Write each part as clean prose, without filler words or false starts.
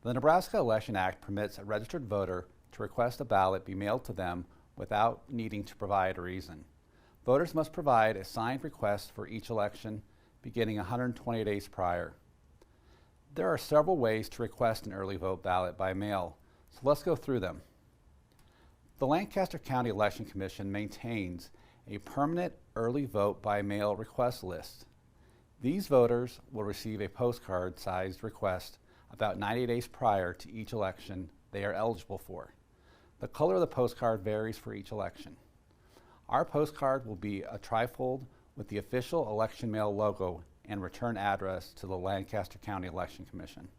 The Nebraska Election Act permits a registered voter to request a ballot be mailed to them without needing to provide a reason. Voters must provide a signed request for each election beginning 120 days prior. There are several ways to request an early vote ballot by mail, so let's go through them. The Lancaster County Election Commission maintains a permanent early vote by mail request list. These voters will receive a postcard-sized request about 90 days prior to each election they are eligible for. The color of the postcard varies for each election. Our postcard will be a trifold with the official election mail logo and return address to the Lancaster County Election Commission.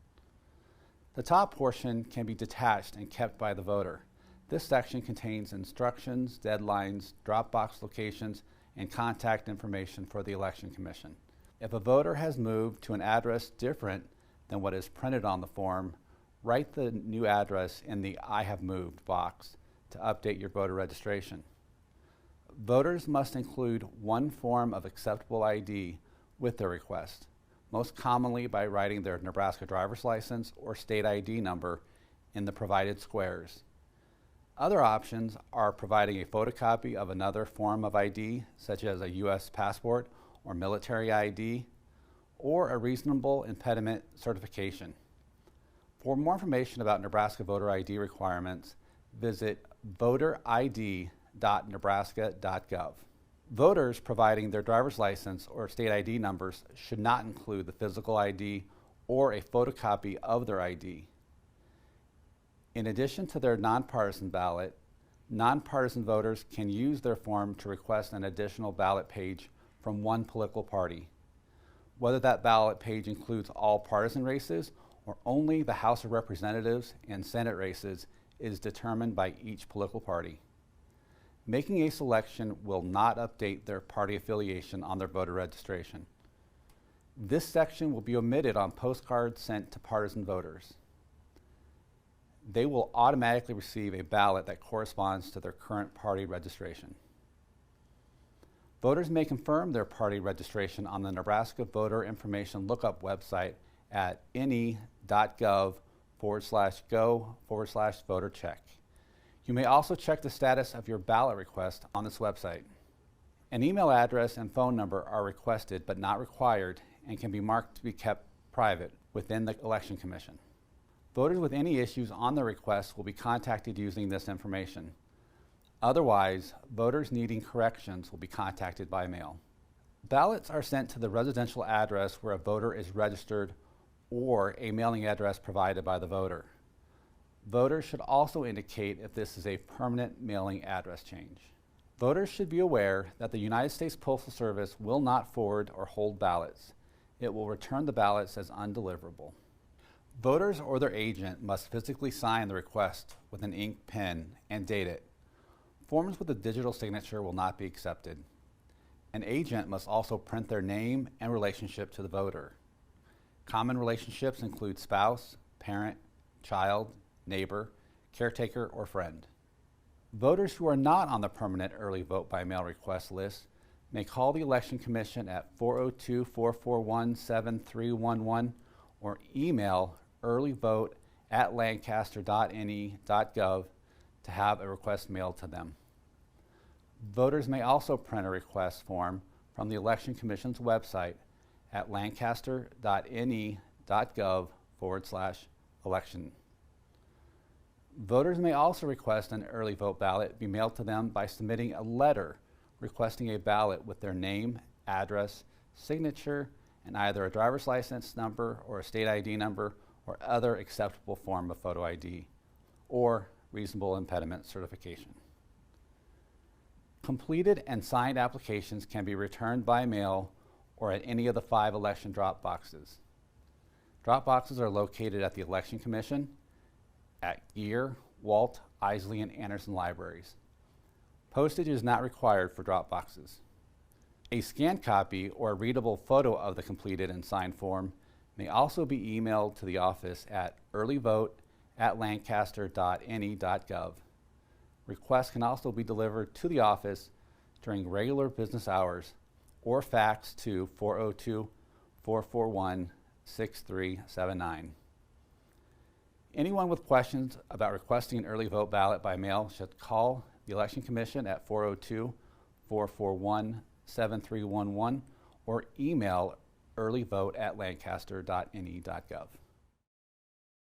The top portion can be detached and kept by the voter. This section contains instructions, deadlines, drop box locations, and contact information for the Election Commission. If a voter has moved to an address different than what is printed on the form, write the new address in the I have moved box to update your voter registration. Voters must include one form of acceptable ID with their request, most commonly by writing their Nebraska driver's license or state ID number in the provided squares. Other options are providing a photocopy of another form of ID, such as a U.S. passport or military ID, or a reasonable impediment certification. For more information about Nebraska voter ID requirements, visit voterid.nebraska.gov. Voters providing their driver's license or state ID numbers should not include the physical ID or a photocopy of their ID. In addition to their nonpartisan ballot, nonpartisan voters can use their form to request an additional ballot page from one political party. Whether that ballot page includes all partisan races or only the House of Representatives and Senate races is determined by each political party. Making a selection will not update their party affiliation on their voter registration. This section will be omitted on postcards sent to partisan voters. They will automatically receive a ballot that corresponds to their current party registration. Voters may confirm their party registration on the Nebraska Voter Information Lookup website at ne.gov/go/voter check. You may also check the status of your ballot request on this website. An email address and phone number are requested but not required and can be marked to be kept private within the Election Commission. Voters with any issues on their request will be contacted using this information. Otherwise, voters needing corrections will be contacted by mail. Ballots are sent to the residential address where a voter is registered or a mailing address provided by the voter. Voters should also indicate if this is a permanent mailing address change. Voters should be aware that the United States Postal Service will not forward or hold ballots. It will return the ballots as undeliverable. Voters or their agent must physically sign the request with an ink pen and date it. Forms with a digital signature will not be accepted. An agent must also print their name and relationship to the voter. Common relationships include spouse, parent, child, neighbor, caretaker, or friend. Voters who are not on the permanent early vote by mail request list may call the Election Commission at 402-441-7311 or email earlyvote@lancaster.ne.gov to have a request mailed to them. Voters may also print a request form from the Election Commission's website at lancaster.ne.gov/election. Voters may also request an early vote ballot be mailed to them by submitting a letter requesting a ballot with their name, address, signature, and either a driver's license number or a state ID number or other acceptable form of photo ID or reasonable impediment certification. Completed and signed applications can be returned by mail or at any of the 5 election drop boxes. Drop boxes are located at the Election Commission, at Gear, Walt, Isley, and Anderson libraries. Postage is not required for drop boxes. A scanned copy or a readable photo of the completed and signed form may also be emailed to the office at earlyvote@lancaster.ne.gov. Requests can also be delivered to the office during regular business hours or faxed to 402-441-6379. Anyone with questions about requesting an early vote ballot by mail should call the Election Commission at 402-441-7311 or email earlyvote@lancaster.ne.gov.